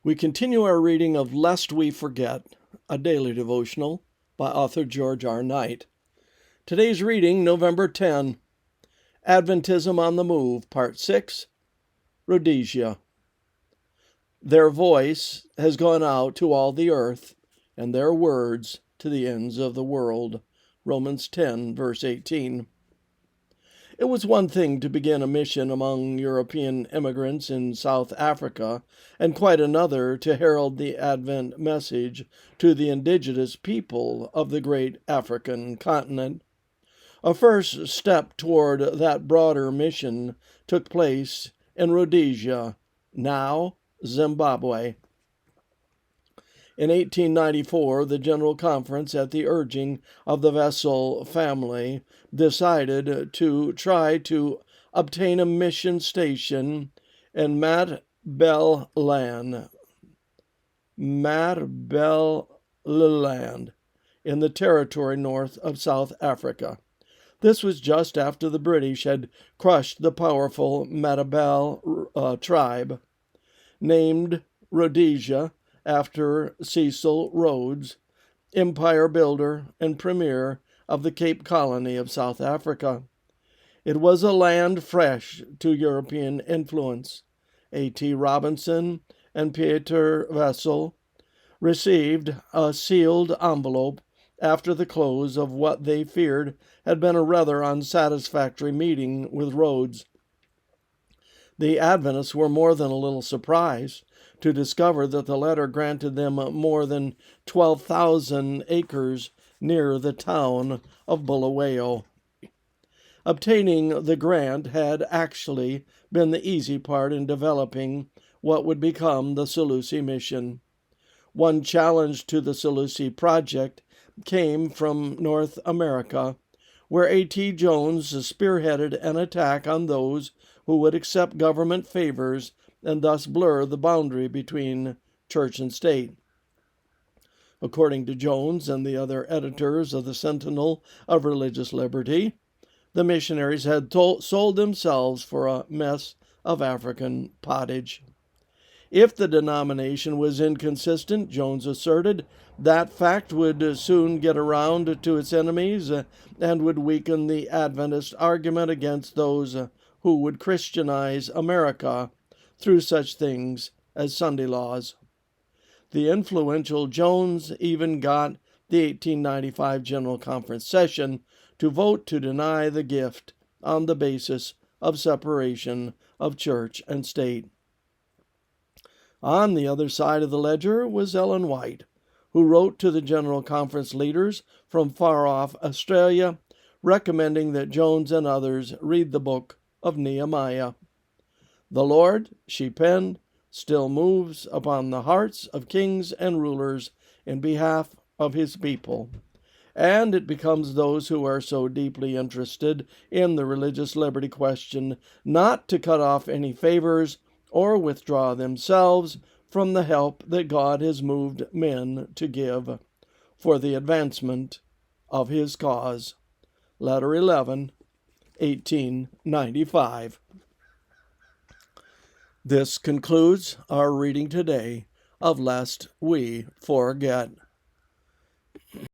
We continue our reading of Lest We Forget, a daily devotional by author George R. Knight. Today's reading, November 10, Adventism on the Move, Part 6, Rhodesia. Their voice has gone out to all the earth, and their words to the ends of the world. Romans 10, verse 18. It was one thing to begin a mission among European immigrants in South Africa, and quite another to herald the Advent message to the indigenous people of the great African continent. A first step toward that broader mission took place in Rhodesia, now Zimbabwe. In 1894, the General Conference, at the urging of the Wessel family, decided to try to obtain a mission station in Matabeleland, in the territory north of South Africa. This was just after the British had crushed the powerful Matabele tribe, named Rhodesia after Cecil Rhodes, empire builder and premier of the Cape Colony of South Africa. It was a land fresh to European influence. A.T. Robinson and Pieter Wessel received a sealed envelope after the close of what they feared had been a rather unsatisfactory meeting with Rhodes. The Adventists were more than a little surprised to discover that the letter granted them more than 12,000 acres near the town of Bulawayo. Obtaining the grant had actually been the easy part in developing what would become the Salusi mission. One challenge to the Salusi project came from North America, where A.T. Jones spearheaded an attack on those who would accept government favors and thus blur the boundary between church and state. According to Jones and the other editors of the Sentinel of Religious Liberty, the missionaries had sold themselves for a mess of African pottage. If the denomination was inconsistent, Jones asserted, that fact would soon get around to its enemies and would weaken the Adventist argument against those who would Christianize America through such things as Sunday laws. The influential Jones even got the 1895 General Conference session to vote to deny the gift on the basis of separation of church and state. On the other side of the ledger was Ellen White, who wrote to the General Conference leaders from far-off Australia, recommending that Jones and others read the book of Nehemiah. The Lord, she penned, still moves upon the hearts of kings and rulers in behalf of his people, and it becomes those who are so deeply interested in the religious liberty question not to cut off any favors or withdraw themselves from the help that God has moved men to give for the advancement of his cause. Letter 11, 1895. This concludes our reading today of Lest We Forget.